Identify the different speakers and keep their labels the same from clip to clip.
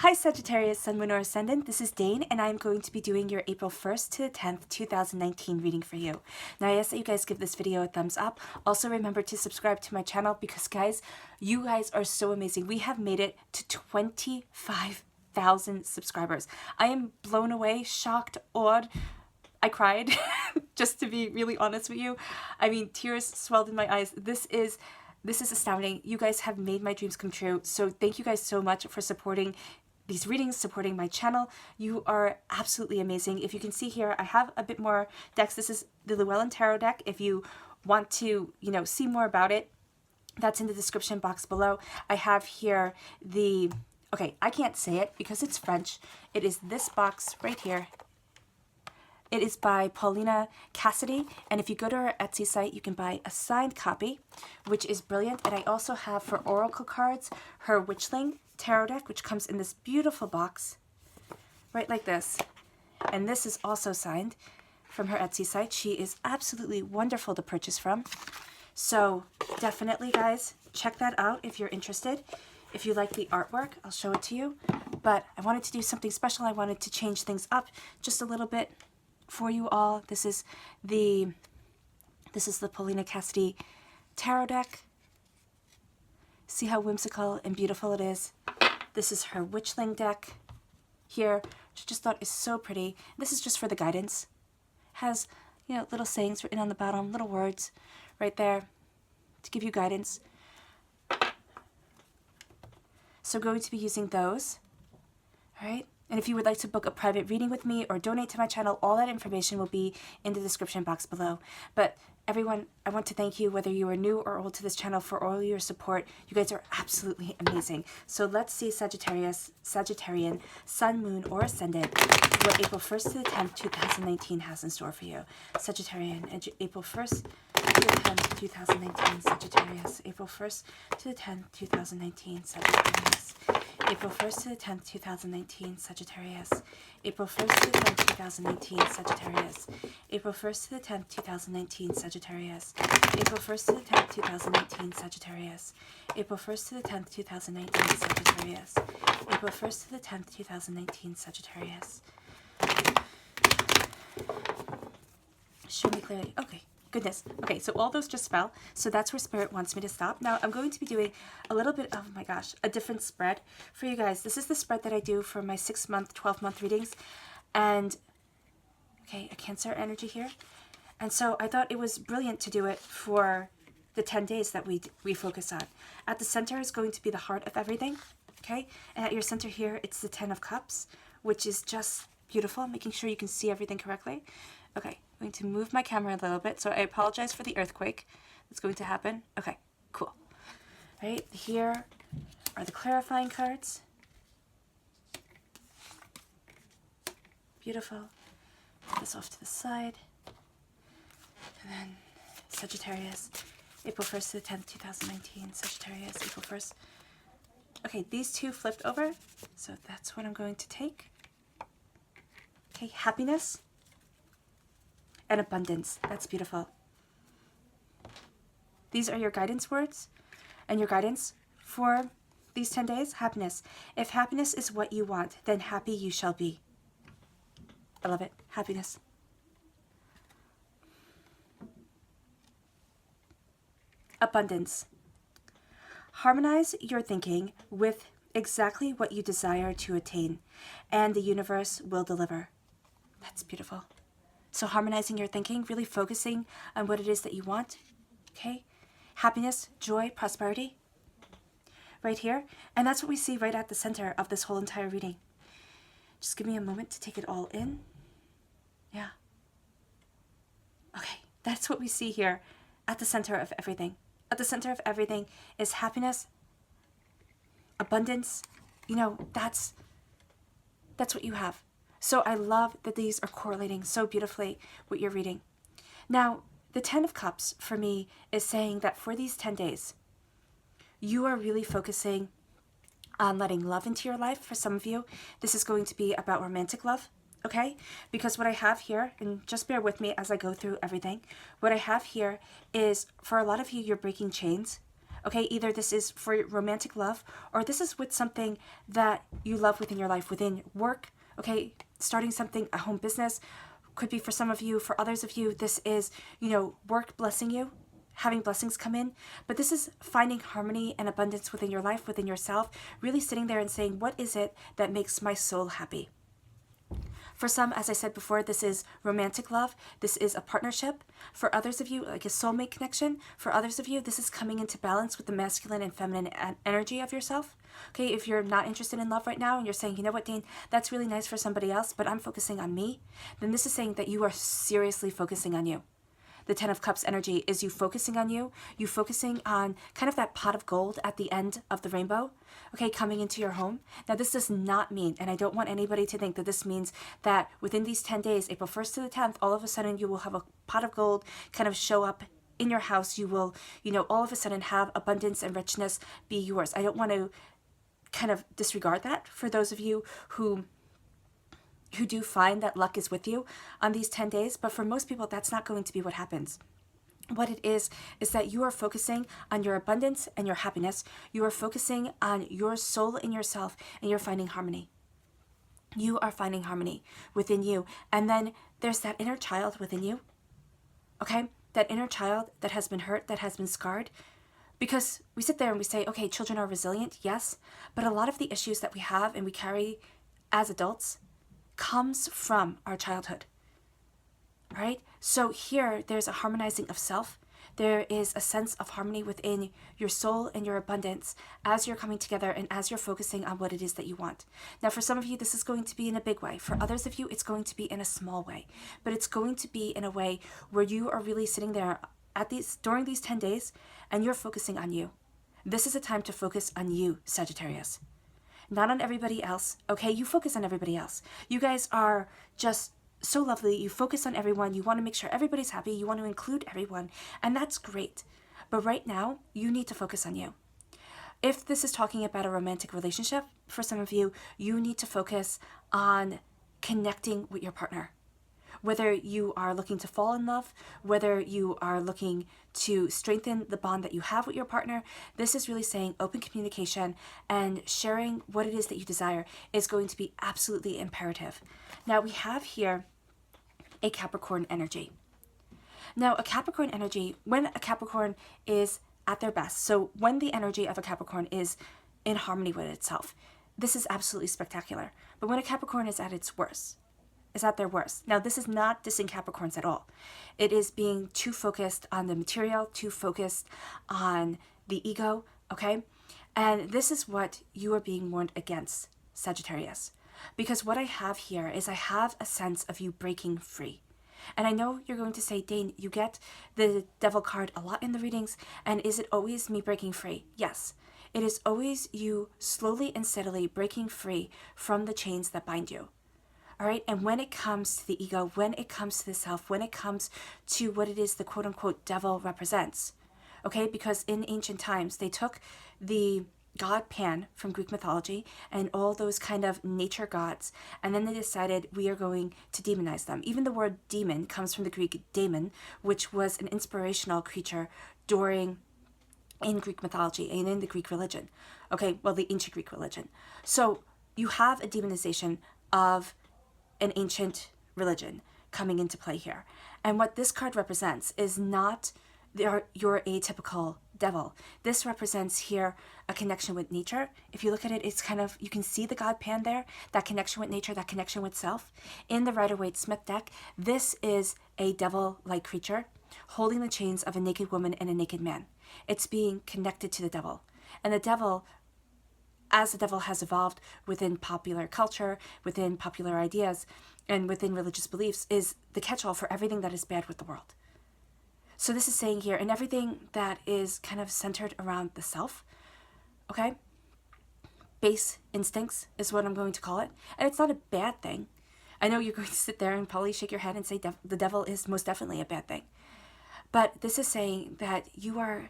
Speaker 1: Hi Sagittarius, Sun, Moon, or Ascendant. This is Dane, and I'm going to be doing your April 1st to the 10th, 2019 reading for you. Now, I ask that you guys give this video a thumbs up. Also, remember to subscribe to my channel because, guys, you guys are so amazing. We have made it to 25,000 subscribers. I am blown away, shocked, awed. I cried, just to be really honest with you. I mean, tears swelled in my eyes. This is astounding. You guys have made my dreams come true. So thank you guys so much for supporting these readings, supporting my channel. You are absolutely amazing. If you can see here, I have a bit more decks. This is the Llewellyn Tarot deck. If you want to, see more about it, that's in the description box below. I have here okay, I can't say it because it's French. It is this box right here. It is by Paulina Cassidy, and if you go to her Etsy site, you can buy a signed copy, which is brilliant. And I also have for Oracle cards, her Witchling Tarot deck, which comes in this beautiful box, right like this. And this is also signed from her Etsy site. She is absolutely wonderful to purchase from. So definitely, guys, check that out if you're interested. If you like the artwork, I'll show it to you. But I wanted to do something special. I wanted to change things up just a little bit for you all. This is the Paulina Cassidy tarot deck. See how whimsical and beautiful it is. This is her Witchling deck here, which I just thought is so pretty. This is just for the guidance. Has, little sayings written on the bottom, little words right there to give you guidance. So I'm going to be using those. All right. And if you would like to book a private reading with me or donate to my channel, all that information will be in the description box below. But everyone, I want to thank you, whether you are new or old to this channel, for all your support. You guys are absolutely amazing. So let's see, Sagittarian, Sun, Moon, or Ascendant, what April 1st to the 10th, 2019 has in store for you. Sagittarian, April 1st to the 10th, 2019, Sagittarius. April 1st to the 10th, 2019, Sagittarius. April 1st to the 10th, 2019, Sagittarius. April 1st to the 10th, 2019, Sagittarius. April 1st to the 10th, 2019, Sagittarius. April 1st to the 10th, 2019, Sagittarius. April 1st to the 10th, 2019, Sagittarius. April 1st to the 10th, 2019, Sagittarius. Show me clearly. Okay. Goodness. Okay, so all those just fell. So that's where Spirit wants me to stop. Now I'm going to be doing a little bit, oh my gosh, a different spread for you guys. This is the spread that I do for my 6-month, 12-month readings. And, okay, a Cancer energy here. And so I thought it was brilliant to do it for the 10 days that we focus on. At the center is going to be the heart of everything, okay? And at your center here, it's the 10 of Cups, which is just beautiful, making sure you can see everything correctly. Okay. I'm going to move my camera a little bit, so I apologize for the earthquake that's going to happen. Okay, cool. Right here are the clarifying cards. Beautiful. Put this off to the side. And then Sagittarius, April 1st to the 10th, 2019. Sagittarius, April 1st. Okay, these two flipped over, so that's what I'm going to take. Okay, happiness and abundance. That's beautiful. These are your guidance words and your guidance for these 10 days. Happiness. If happiness is what you want, then happy you shall be. I love it. Happiness. Abundance. Harmonize your thinking with exactly what you desire to attain, and the universe will deliver. That's beautiful. So harmonizing your thinking, really focusing on what it is that you want, okay? Happiness, joy, prosperity, right here. And that's what we see right at the center of this whole entire reading. Just give me a moment to take it all in. Yeah. Okay, that's what we see here at the center of everything. At the center of everything is happiness, abundance. That's what you have. So I love that these are correlating so beautifully with your reading. Now, the 10 of Cups for me is saying that for these 10 days, you are really focusing on letting love into your life. For some of you, this is going to be about romantic love, okay? Because what I have here, and just bear with me as I go through everything, what I have here is, for a lot of you, you're breaking chains, Okay, either this is for romantic love, or this is with something that you love within your life, within work. Okay, starting something, a home business, could be for some of you. For others of you, this is, work blessing you, having blessings come in. But this is finding harmony and abundance within your life, within yourself, really sitting there and saying, what is it that makes my soul happy? For some, as I said before, this is romantic love. This is a partnership. For others of you, like a soulmate connection. For others of you, this is coming into balance with the masculine and feminine energy of yourself. Okay, if you're not interested in love right now and you're saying, you know what, Dane, that's really nice for somebody else, but I'm focusing on me, then this is saying that you are seriously focusing on you. The Ten of Cups energy is you focusing on you focusing on kind of that pot of gold at the end of the rainbow, okay, coming into your home. Now, this does not mean, and I don't want anybody to think that this means that within these 10 days, April 1st to the 10th, all of a sudden you will have a pot of gold kind of show up in your house. You will, all of a sudden have abundance and richness be yours. I don't want to kind of disregard that for those of you who do find that luck is with you on these 10 days. But for most people, that's not going to be what happens. What it is that you are focusing on your abundance and your happiness. You are focusing on your soul in yourself, and you're finding harmony. You are finding harmony within you. And then there's that inner child within you, okay? That inner child that has been hurt, that has been scarred. Because we sit there and we say, okay, children are resilient, yes. But a lot of the issues that we have and we carry as adults comes from our childhood, right? So here, there's a harmonizing of self. There is a sense of harmony within your soul and your abundance as you're coming together and as you're focusing on what it is that you want. Now, for some of you, this is going to be in a big way. For others of you, it's going to be in a small way. But it's going to be in a way where you are really sitting there during these 10 days and you're focusing on you. This is a time to focus on you, Sagittarius. Not on everybody else, okay? You focus on everybody else. You guys are just so lovely. You focus on everyone. You want to make sure everybody's happy. You want to include everyone, and that's great. But right now, you need to focus on you. If this is talking about a romantic relationship, for some of you, you need to focus on connecting with your partner. Whether you are looking to fall in love, whether you are looking to strengthen the bond that you have with your partner, this is really saying open communication and sharing what it is that you desire is going to be absolutely imperative. Now, we have here a Capricorn energy. Now, a Capricorn energy, when a Capricorn is at their best, so when the energy of a Capricorn is in harmony with itself, this is absolutely spectacular. But when a Capricorn is at its worst, is at their worst. Now, this is not dissing Capricorns at all. It is being too focused on the material, too focused on the ego, okay? And this is what you are being warned against, Sagittarius. Because what I have here is I have a sense of you breaking free. And I know you're going to say, Dane, you get the devil card a lot in the readings, and is it always me breaking free? Yes. It is always you slowly and steadily breaking free from the chains that bind you. All right, and when it comes to the ego, when it comes to the self, when it comes to what it is the quote-unquote devil represents, okay, because in ancient times, they took the god Pan from Greek mythology and all those kind of nature gods, and then they decided we are going to demonize them. Even the word demon comes from the Greek daemon, which was an inspirational creature in Greek mythology and in the Greek religion. Okay, well, the ancient Greek religion. So you have a demonization of an ancient religion coming into play here. And what this card represents is not your atypical devil. This represents here a connection with nature. If you look at it, it's kind of, you can see the god Pan there, that connection with nature, that connection with self. In the Rider-Waite-Smith deck, this is a devil-like creature holding the chains of a naked woman and a naked man. It's being connected to the devil. And the devil, as the devil has evolved within popular culture, within popular ideas, and within religious beliefs, is the catch-all for everything that is bad with the world. So this is saying here, and everything that is kind of centered around the self, okay? Base instincts is what I'm going to call it. And it's not a bad thing. I know you're going to sit there and probably shake your head and say the devil is most definitely a bad thing. But this is saying that you're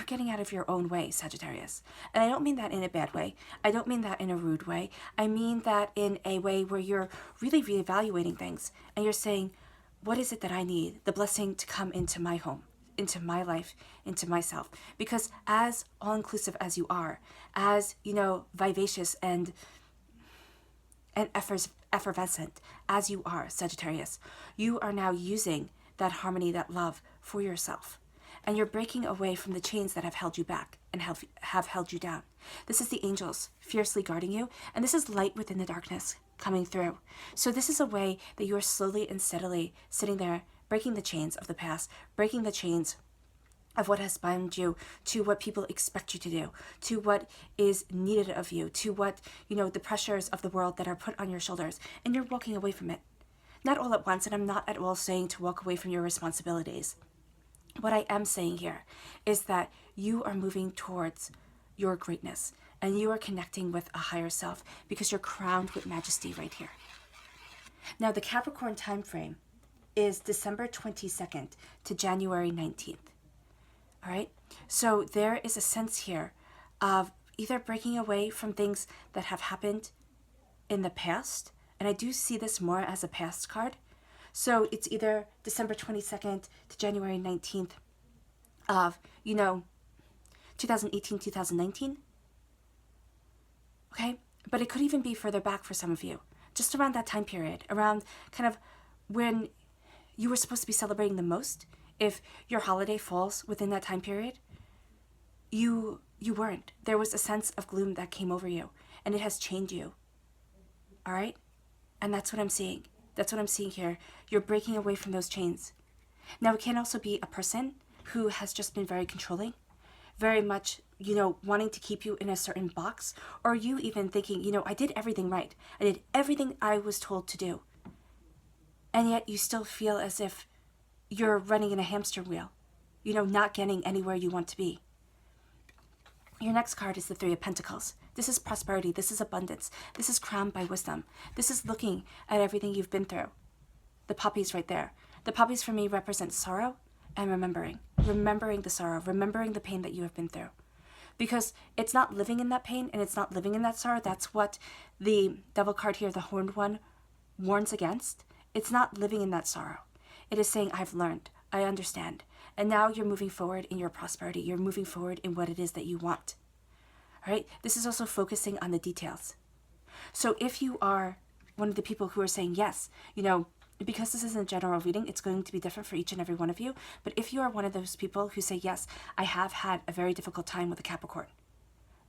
Speaker 1: getting out of your own way, Sagittarius. And I don't mean that in a bad way. I don't mean that in a rude way. I mean that in a way where you're really reevaluating things. And you're saying, what is it that I need? The blessing to come into my home. into my life, into myself. Because as all-inclusive as you are, as, vivacious and effervescent as you are, Sagittarius, you are now using that harmony, that love for yourself. And you're breaking away from the chains that have held you back and have held you down. This is the angels fiercely guarding you, and this is light within the darkness coming through. So this is a way that you are slowly and steadily sitting there, breaking the chains of the past, breaking the chains of what has bound you to what people expect you to do, to what is needed of you, to what, the pressures of the world that are put on your shoulders, and you're walking away from it. Not all at once, and I'm not at all saying to walk away from your responsibilities. What I am saying here is that you are moving towards your greatness, and you are connecting with a higher self because you're crowned with majesty right here. Now, the Capricorn time frame is December 22nd to January 19th. All right? So there is a sense here of either breaking away from things that have happened in the past, and I do see this more as a past card. So it's either December 22nd to January 19th of, 2018, 2019. Okay? But it could even be further back for some of you. Just around that time period, around kind of when you were supposed to be celebrating the most. If your holiday falls within that time period, you weren't. There was a sense of gloom that came over you, and it has chained you. All right? And that's what I'm seeing. That's what I'm seeing here. You're breaking away from those chains. Now, it can also be a person who has just been very controlling, very much, wanting to keep you in a certain box, or you even thinking, I did everything right. I did everything I was told to do. And yet you still feel as if you're running in a hamster wheel, not getting anywhere you want to be. Your next card is the Three of Pentacles. This is prosperity. This is abundance. This is crowned by wisdom. This is looking at everything you've been through. The poppies right there. The poppies for me represent sorrow and remembering. Remembering the sorrow. Remembering the pain that you have been through. Because it's not living in that pain and it's not living in that sorrow. That's what the Devil card here, the Horned One, warns against. It's not living in that sorrow. It is saying, I've learned. I understand. And now you're moving forward in your prosperity. You're moving forward in what it is that you want. All right? This is also focusing on the details. So if you are one of the people who are saying, yes, because this isn't a general reading, it's going to be different for each and every one of you. But if you are one of those people who say, yes, I have had a very difficult time with a Capricorn,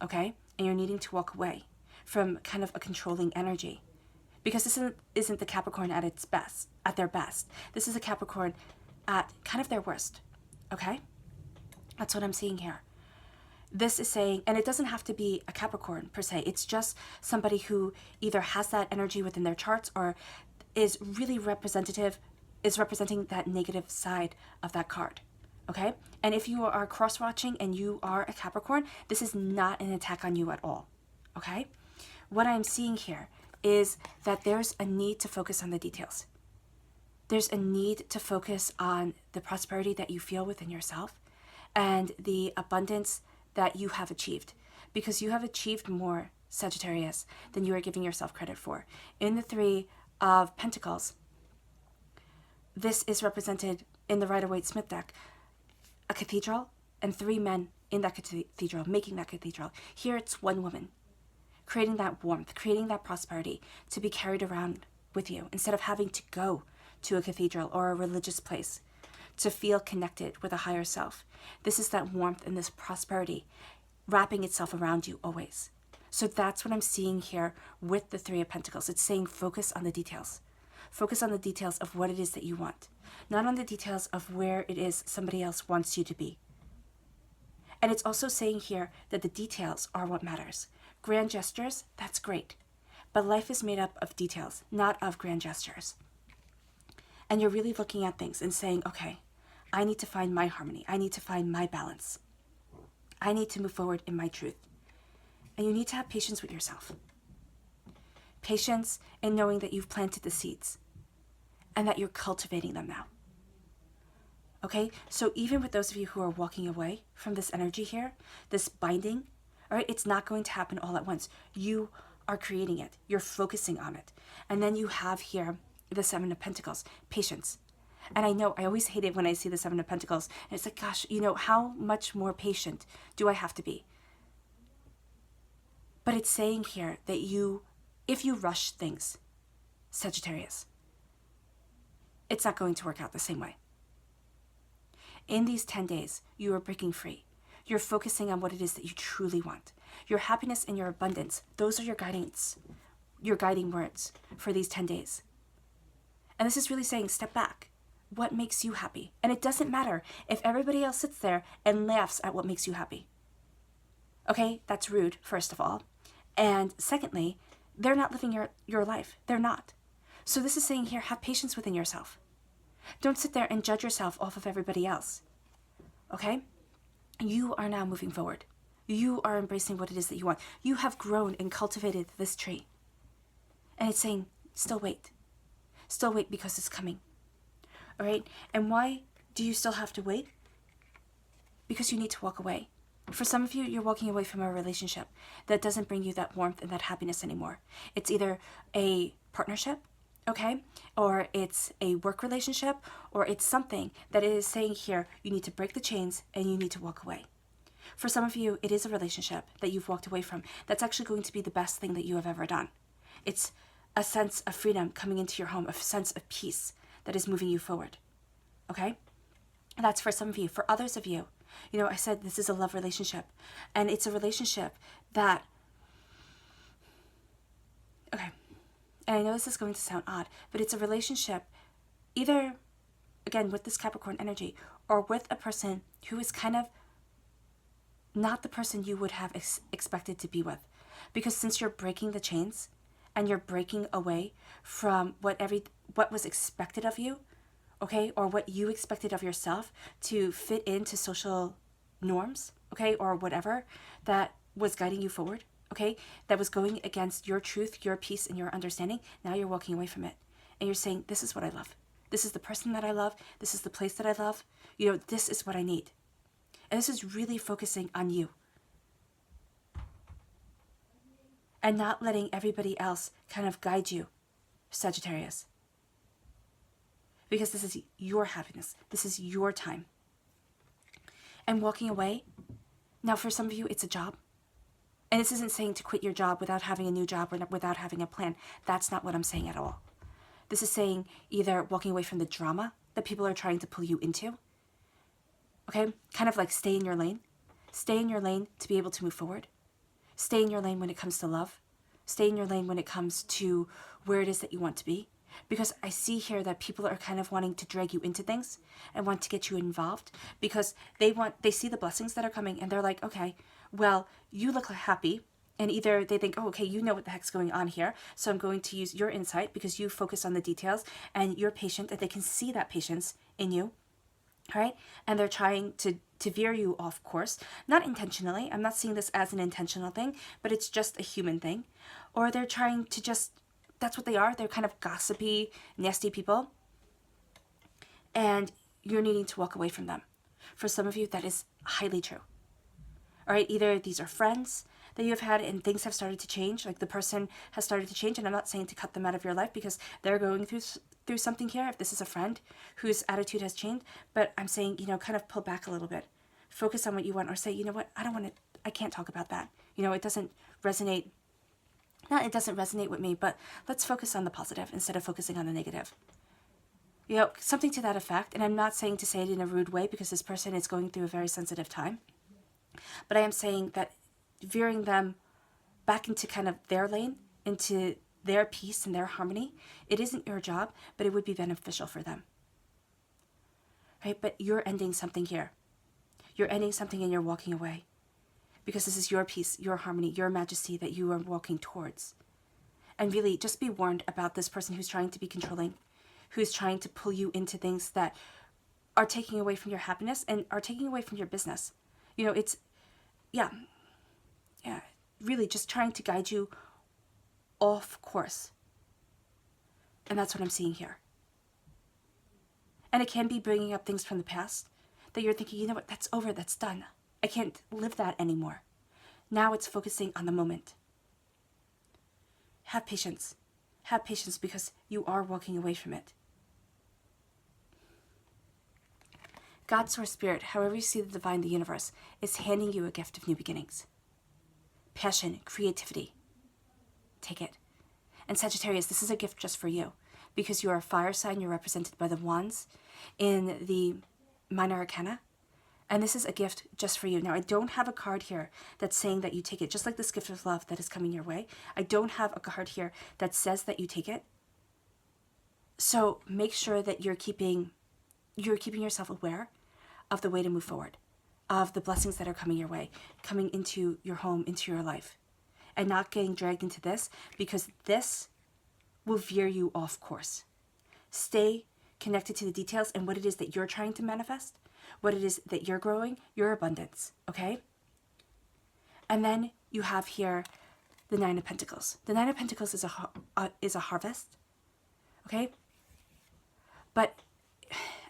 Speaker 1: okay? And you're needing to walk away from kind of a controlling energy. Because this isn't the Capricorn at its best, at their best. This is a Capricorn at kind of their worst, okay? That's what I'm seeing here. This is saying, and it doesn't have to be a Capricorn per se. It's just somebody who either has that energy within their charts or is really representing that negative side of that card, okay? And if you are cross-watching and you are a Capricorn, this is not an attack on you at all, okay? What I'm seeing here is that there's a need to focus on the details. There's a need to focus on the prosperity that you feel within yourself and the abundance that you have achieved, because you have achieved more, Sagittarius, than you are giving yourself credit for. In the Three of Pentacles, this is represented in the Rider-Waite-Smith deck, a cathedral and three men in that cathedral, making that cathedral. Here it's one woman, creating that warmth, creating that prosperity to be carried around with you instead of having to go to a cathedral or a religious place to feel connected with a higher self. This is that warmth and this prosperity wrapping itself around you always. So that's what I'm seeing here with the Three of Pentacles. It's saying focus on the details. Focus on the details of what it is that you want, not on the details of where it is somebody else wants you to be. And it's also saying here that the details are what matters. Grand gestures, that's great. But life is made up of details, not of grand gestures. And you're really looking at things and saying, okay, I need to find my harmony. I need to find my balance. I need to move forward in my truth. And you need to have patience with yourself. Patience in knowing that you've planted the seeds and that you're cultivating them now. Okay? So even with those of you who are walking away from this energy here, this binding, all right, it's not going to happen all at once. You are creating it. You're focusing on it. And then you have here the Seven of Pentacles, patience. And I know I always hate it when I see the Seven of Pentacles. And it's like, gosh, you know, how much more patient do I have to be? But it's saying here that if you rush things, Sagittarius, it's not going to work out the same way. In these 10 days, you are breaking free. You're focusing on what it is that you truly want. Your happiness and your abundance, those are your guiding words for these 10 days. And this is really saying, step back. What makes you happy? And it doesn't matter if everybody else sits there and laughs at what makes you happy. Okay, that's rude, first of all. And secondly, they're not living your life. They're not. So this is saying here, have patience within yourself. Don't sit there and judge yourself off of everybody else. Okay? You are now moving forward. You are embracing what it is that you want. You have grown and cultivated this tree. And it's saying, still wait. Still wait because it's coming. All right? And why do you still have to wait? Because you need to walk away. For some of you, you're walking away from a relationship that doesn't bring you that warmth and that happiness anymore. It's either a partnership, okay, or it's a work relationship, or it's something that is saying here, you need to break the chains and you need to walk away. For some of you, it is a relationship that you've walked away from that's actually going to be the best thing that you have ever done. It's a sense of freedom coming into your home, a sense of peace that is moving you forward, okay? That's for some of you. For others of you, you know, I said this is a love relationship, and it's a relationship that, okay, and I know this is going to sound odd, but it's a relationship either, again, with this Capricorn energy, or with a person who is kind of not the person you would have expected to be with. Because since you're breaking the chains and you're breaking away from what was expected of you, okay, or what you expected of yourself to fit into social norms, okay, or whatever that was guiding you forward, okay, that was going against your truth, your peace, and your understanding, now you're walking away from it. And you're saying, this is what I love. This is the person that I love. This is the place that I love. You know, this is what I need. And this is really focusing on you. And not letting everybody else kind of guide you, Sagittarius. Because this is your happiness. This is your time. And walking away, now for some of you, it's a job. And this isn't saying to quit your job without having a new job or without having a plan. That's not what I'm saying at all. This is saying either walking away from the drama that people are trying to pull you into. Okay? Kind of like stay in your lane. Stay in your lane to be able to move forward. Stay in your lane when it comes to love. Stay in your lane when it comes to where it is that you want to be. Because I see here that people are kind of wanting to drag you into things and want to get you involved because they see the blessings that are coming and they're like, okay, well, you look happy. And either they think, oh, okay, you know what the heck's going on here. So I'm going to use your insight because you focus on the details and you're patient and they can see that patience in you. All right. And they're trying to veer you off course, not intentionally. I'm not seeing this as an intentional thing, but it's just a human thing. Or they're trying to that's what they are. They're kind of gossipy, nasty people. And you're needing to walk away from them. For some of you, that is highly true. All right, either these are friends that you have had and things have started to change, like the person has started to change, and I'm not saying to cut them out of your life because they're going through something here, if this is a friend whose attitude has changed, but I'm saying, you know, kind of pull back a little bit. Focus on what you want, or say, you know what, I can't talk about that. You know, it doesn't resonate with me, but let's focus on the positive instead of focusing on the negative. You know, something to that effect. And I'm not saying to say it in a rude way because this person is going through a very sensitive time. But I am saying that veering them back into kind of their lane, into their peace and their harmony, it isn't your job, but it would be beneficial for them. Right? But you're ending something here. You're ending something and you're walking away. Because this is your peace, your harmony, your majesty that you are walking towards. And really, just be warned about this person who's trying to be controlling, who's trying to pull you into things that are taking away from your happiness and are taking away from your business. You know, it's, yeah, really just trying to guide you off course. And that's what I'm seeing here. And it can be bringing up things from the past that you're thinking, you know what, that's over, that's done. I can't live that anymore. Now it's focusing on the moment. Have patience. Have patience because you are walking away from it. God, Source, Spirit, however you see the divine, the universe, is handing you a gift of new beginnings. Passion, creativity. Take it. And Sagittarius, this is a gift just for you because you are a fire sign. You're represented by the wands in the minor arcana. And this is a gift just for you. Now, I don't have a card here that's saying that you take it, just like this gift of love that is coming your way. I don't have a card here that says that you take it. So make sure that you're keeping yourself aware of the way to move forward, of the blessings that are coming your way, coming into your home, into your life, and not getting dragged into this, because this will veer you off course. Stay connected to the details and what it is that you're trying to manifest, what it is that you're growing, your abundance, okay? And then you have here the Nine of Pentacles. The Nine of Pentacles is a harvest, okay? But,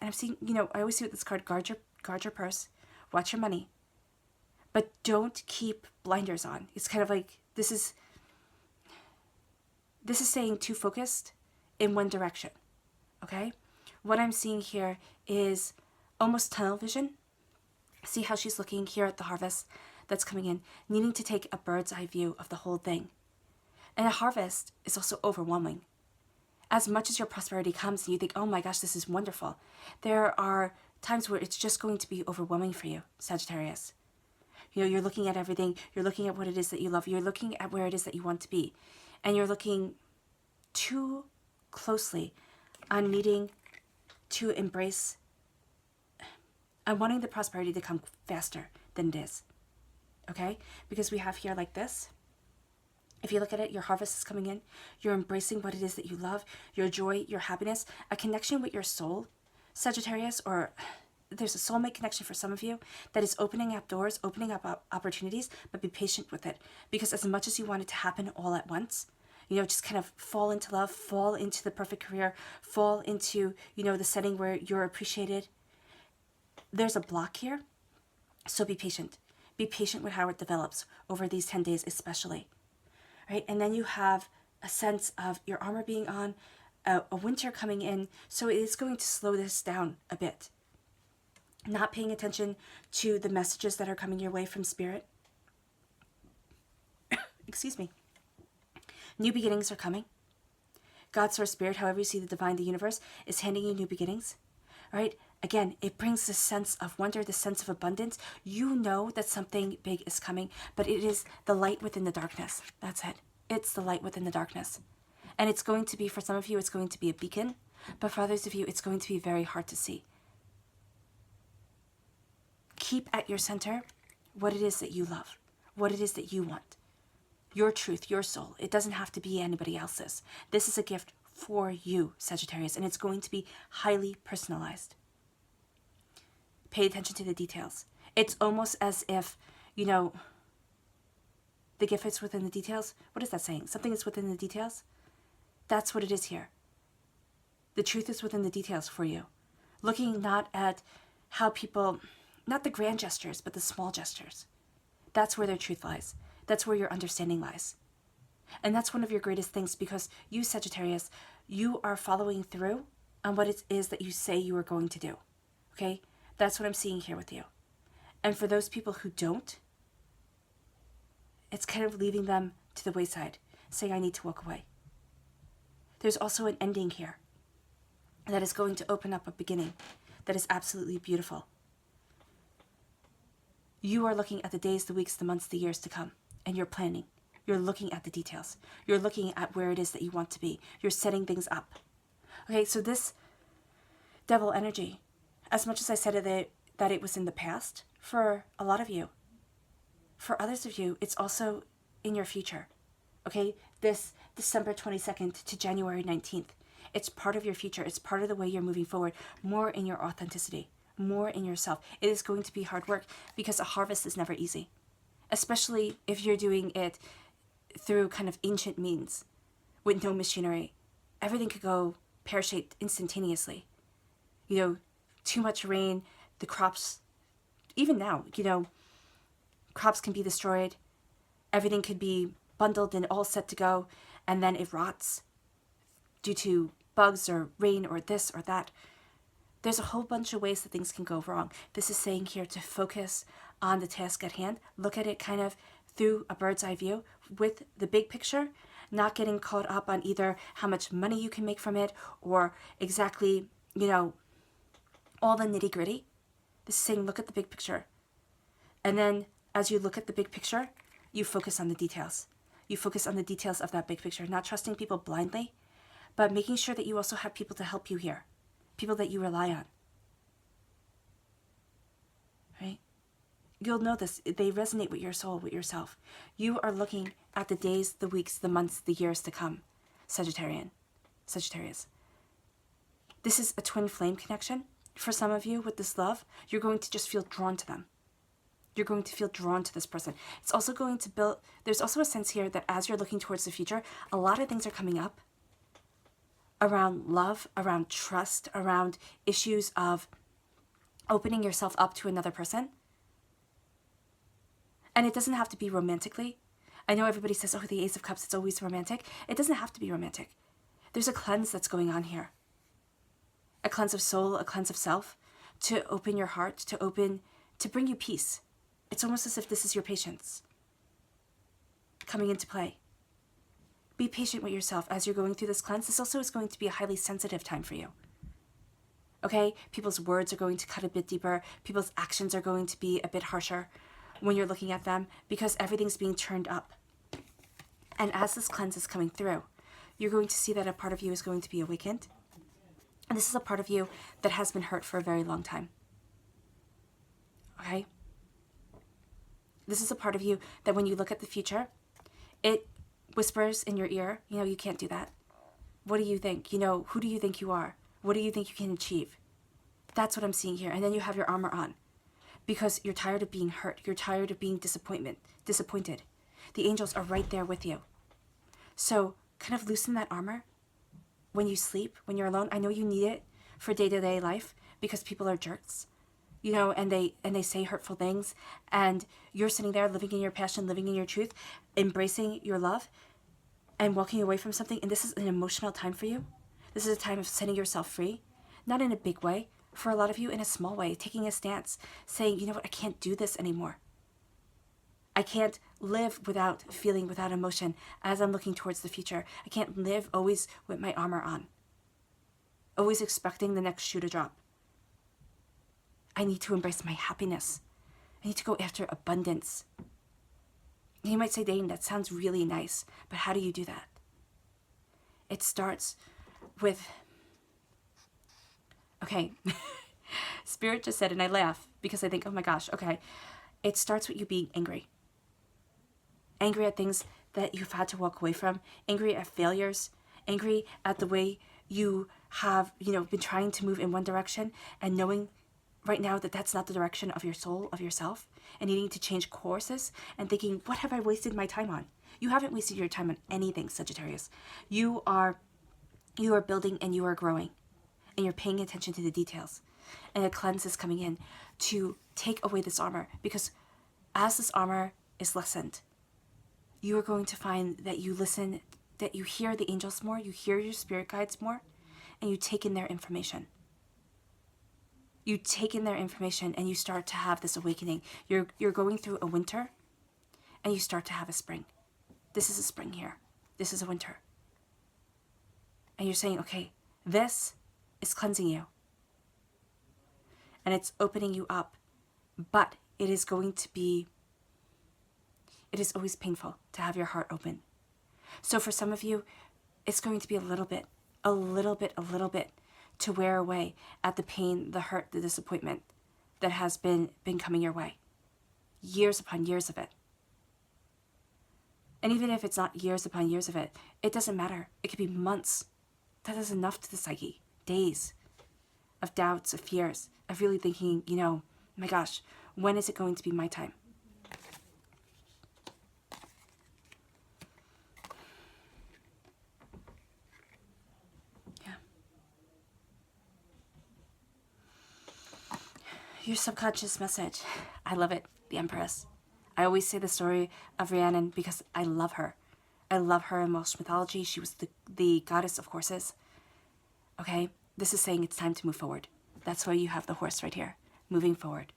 Speaker 1: and I'm seeing, I always see with this card, guard your purse, watch your money, but don't keep blinders on. It's kind of like, this is staying too focused in one direction, okay? What I'm seeing here is almost tunnel vision. See how she's looking here at the harvest that's coming in, needing to take a bird's eye view of the whole thing. And a harvest is also overwhelming. As much as your prosperity comes and you think, oh my gosh, this is wonderful, there are times where it's just going to be overwhelming for you, Sagittarius. You're looking at everything, you're looking at what it is that you love, you're looking at where it is that you want to be, and you're looking too closely on needing to embrace and wanting the prosperity to come faster than it is, okay? Because we have here like this. If you look at it, your harvest is coming in. You're embracing what it is that you love, your joy, your happiness, a connection with your soul, Sagittarius, or there's a soulmate connection for some of you that is opening up doors, opening up opportunities, but be patient with it. Because as much as you want it to happen all at once, just kind of fall into love, fall into the perfect career, fall into, the setting where you're appreciated, there's a block here. So be patient. Be patient with how it develops over these 10 days especially. Right? And then you have a sense of your armor being on, a winter coming in, so it is going to slow this down a bit. Not paying attention to the messages that are coming your way from Spirit. Excuse me. New beginnings are coming. God, Source, Spirit, however you see the divine, the universe, is handing you new beginnings. All right? Again, it brings this sense of wonder, this sense of abundance. You know that something big is coming, but it is the light within the darkness. That's it. It's the light within the darkness. And it's going to be, for some of you, it's going to be a beacon, but for others of you, it's going to be very hard to see. Keep at your center what it is that you love, what it is that you want. Your truth, your soul. It doesn't have to be anybody else's. This is a gift for you, Sagittarius, and it's going to be highly personalized. Pay attention to the details. It's almost as if, the gift is within the details. What is that saying? Something is within the details? That's what it is here. The truth is within the details for you. Looking not at how people, not the grand gestures, but the small gestures. That's where their truth lies. That's where your understanding lies. And that's one of your greatest things, because you, Sagittarius, you are following through on what it is that you say you are going to do. Okay? That's what I'm seeing here with you. And for those people who don't, it's kind of leaving them to the wayside, saying, I need to walk away. There's also an ending here that is going to open up a beginning that is absolutely beautiful. You are looking at the days, the weeks, the months, the years to come, and you're planning. You're looking at the details. You're looking at where it is that you want to be. You're setting things up. Okay, so this devil energy, as much as I said that it was in the past, for a lot of you, for others of you, it's also in your future. Okay, this December 22nd to January 19th, it's part of your future. It's part of the way you're moving forward, more in your authenticity, more in yourself. It is going to be hard work, because a harvest is never easy, especially if you're doing it through kind of ancient means with no machinery. Everything could go pear-shaped instantaneously. Too much rain, the crops, even now, crops can be destroyed. Everything could be bundled and all set to go, and then it rots due to bugs or rain or this or that. There's a whole bunch of ways that things can go wrong. This is saying here to focus on the task at hand. Look at it kind of through a bird's eye view with the big picture, not getting caught up on either how much money you can make from it or exactly, all the nitty gritty. This is saying look at the big picture. And then as you look at the big picture, you focus on the details. You focus on the details of that big picture, not trusting people blindly, but making sure that you also have people to help you here, people that you rely on. Right? You'll know this. They resonate with your soul, with yourself. You are looking at the days, the weeks, the months, the years to come, Sagittarius. This is a twin flame connection. For some of you with this love, you're going to just feel drawn to them. You're going to feel drawn to this person. It's also going to build, there's also a sense here that as you're looking towards the future, a lot of things are coming up around love, around trust, around issues of opening yourself up to another person. And it doesn't have to be romantically. I know everybody says, oh, the Ace of Cups, it's always romantic. It doesn't have to be romantic. There's a cleanse that's going on here. A cleanse of soul, a cleanse of self, to open your heart, to bring you peace. It's almost as if this is your patience coming into play. Be patient with yourself as you're going through this cleanse. This also is going to be a highly sensitive time for you. Okay? People's words are going to cut a bit deeper. People's actions are going to be a bit harsher when you're looking at them because everything's being turned up. And as this cleanse is coming through, you're going to see that a part of you is going to be awakened. And this is a part of you that has been hurt for a very long time. Okay? This is a part of you that when you look at the future, it whispers in your ear, you can't do that. What do you think? Who do you think you are? What do you think you can achieve? That's what I'm seeing here. And then you have your armor on because you're tired of being hurt. You're tired of being disappointed. The angels are right there with you. So kind of loosen that armor when you sleep, when you're alone. I know you need it for day-to-day life because people are jerks. And they say hurtful things, and you're sitting there living in your passion, living in your truth, embracing your love, and walking away from something. And this is an emotional time for you. This is a time of setting yourself free, not in a big way, for a lot of you in a small way, taking a stance, saying, you know what, I can't do this anymore. I can't live without feeling, without emotion, as I'm looking towards the future. I can't live always with my armor on, always expecting the next shoe to drop. I need to embrace my happiness. I need to go after abundance. And you might say, Dane, that sounds really nice, but how do you do that? It starts with, okay, Spirit just said, and I laugh because I think, oh my gosh, okay. It starts with you being angry. Angry at things that you've had to walk away from, angry at failures, angry at the way you have, been trying to move in one direction and knowing right now that that's not the direction of your soul, of yourself, and needing to change courses and thinking, what have I wasted my time on? You haven't wasted your time on anything, Sagittarius. You are building and you are growing, and you're paying attention to the details. And a cleanse is coming in to take away this armor, because as this armor is lessened, you are going to find that you listen, that you hear the angels more, you hear your spirit guides more, and you take in their information. You take in their information and you start to have this awakening. You're going through a winter and you start to have a spring. This is a spring here. This is a winter. And you're saying, okay, this is cleansing you. And it's opening you up. But it is always painful to have your heart open. So for some of you, it's going to be a little bit to wear away at the pain, the hurt, the disappointment that has been coming your way. Years upon years of it. And even if it's not years upon years of it, it doesn't matter. It could be months. That is enough to the psyche. Days of doubts, of fears, of really thinking, my gosh, when is it going to be my time? Your subconscious message. I love it, the Empress. I always say the story of Rhiannon because I love her. I love her in Welsh mythology. She was the goddess of horses. Okay? This is saying it's time to move forward. That's why you have the horse right here, moving forward.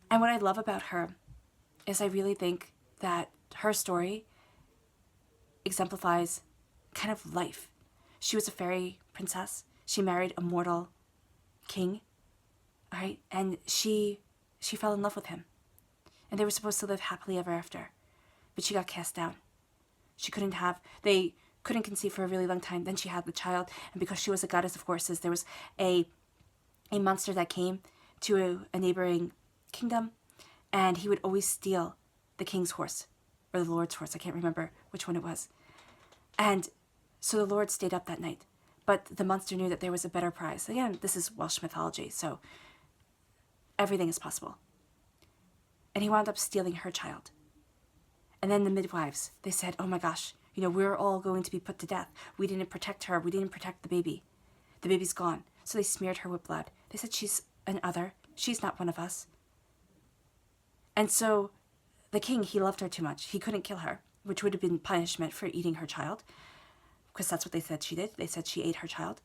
Speaker 1: And what I love about her is I really think that her story exemplifies kind of life. She was a fairy princess. She married a mortal king, all right? And she fell in love with him. And they were supposed to live happily ever after. But she got cast down. They couldn't conceive for a really long time. Then she had the child. And because she was a goddess of horses, there was a monster that came to a neighboring kingdom. And he would always steal the king's horse, or the lord's horse. I can't remember which one it was. And so the lord stayed up that night. But the monster knew that there was a better prize. Again, this is Welsh mythology, so everything is possible. And he wound up stealing her child. And then the midwives, they said, oh my gosh, we're all going to be put to death. We didn't protect her. We didn't protect the baby. The baby's gone. So they smeared her with blood. They said, she's an other. She's not one of us. And so the king, he loved her too much. He couldn't kill her, which would have been punishment for eating her child, because that's what they said she did. They said she ate her child.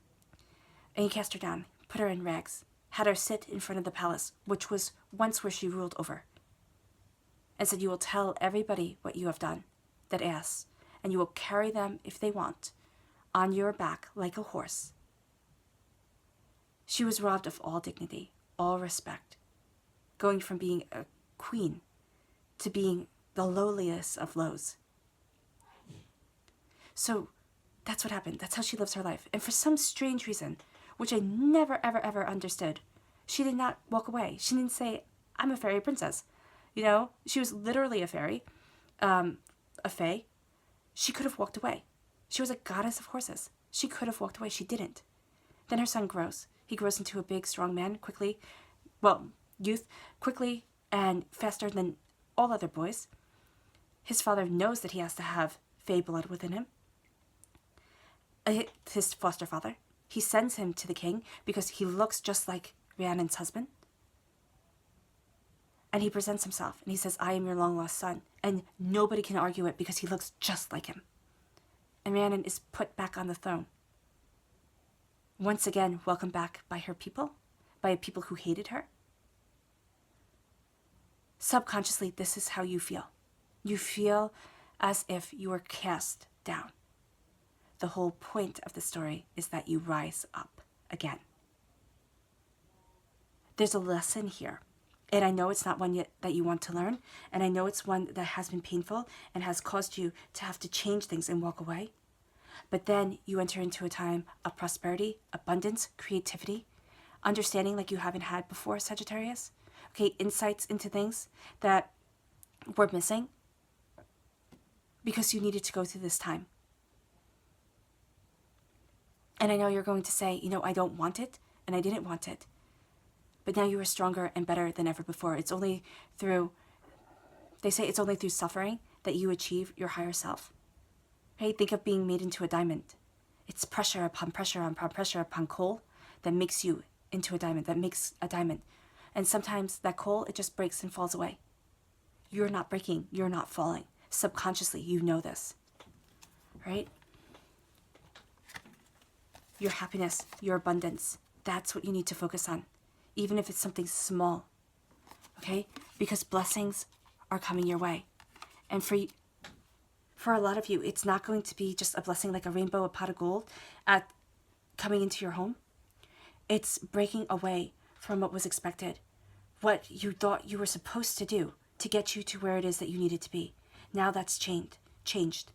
Speaker 1: And he cast her down, put her in rags, had her sit in front of the palace, which was once where she ruled over, and said, you will tell everybody what you have done that asks, and you will carry them, if they want, on your back like a horse. She was robbed of all dignity, all respect, going from being a queen to being the lowliest of lows. So that's what happened. That's how she lives her life. And for some strange reason, which I never, ever, ever understood, she did not walk away. She didn't say, I'm a fairy princess. She was literally a fairy, a fae. She could have walked away. She was a goddess of horses. She could have walked away. She didn't. Then her son grows. He grows into a big, strong man quickly. Well, youth, quickly and faster than all other boys. His father knows that he has to have fae blood within him. His foster father. He sends him to the king because he looks just like Rhiannon's husband. And he presents himself and he says, I am your long-lost son. And nobody can argue it because he looks just like him. And Rhiannon is put back on the throne. Once again, welcomed back by her people, by people who hated her. Subconsciously, this is how you feel. You feel as if you were cast down. The whole point of the story is that you rise up again. There's a lesson here. And I know it's not one yet that you want to learn. And I know it's one that has been painful and has caused you to have to change things and walk away. But then you enter into a time of prosperity, abundance, creativity, understanding like you haven't had before, Sagittarius. Okay, insights into things that were missing because you needed to go through this time. And I know you're going to say, I don't want it, and I didn't want it. But now you are stronger and better than ever before. They say it's only through suffering that you achieve your higher self. Okay, think of being made into a diamond. It's pressure upon pressure upon pressure upon coal that makes you into a diamond, that makes a diamond. And sometimes that coal, it just breaks and falls away. You're not breaking, you're not falling. Subconsciously, you know this, right? Your happiness, your abundance, that's what you need to focus on, even if it's something small, okay? Because blessings are coming your way. And for a lot of you, it's not going to be just a blessing like a rainbow, a pot of gold coming into your home. It's breaking away from what was expected, what you thought you were supposed to do to get you to where it is that you needed to be. Now that's changed.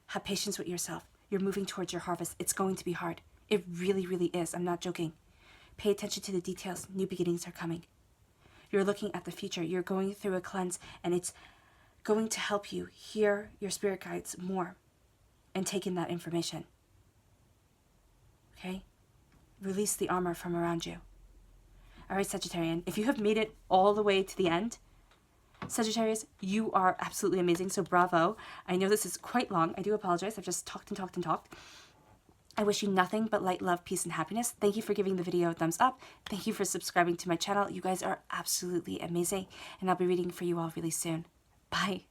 Speaker 1: Have patience with yourself. You're moving towards your harvest. It's going to be hard. It really, really is. I'm not joking. Pay attention to the details. New beginnings are coming. You're looking at the future. You're going through a cleanse, and it's going to help you hear your spirit guides more and take in that information. Okay? Release the armor from around you. All right, Sagittarian, if you have made it all the way to the end, Sagittarius, you are absolutely amazing, so bravo. I know this is quite long. I do apologize. I've just talked and talked and talked. I wish you nothing but light, love, peace, and happiness. Thank you for giving the video a thumbs up. Thank you for subscribing to my channel. You guys are absolutely amazing, and I'll be reading for you all really soon. Bye.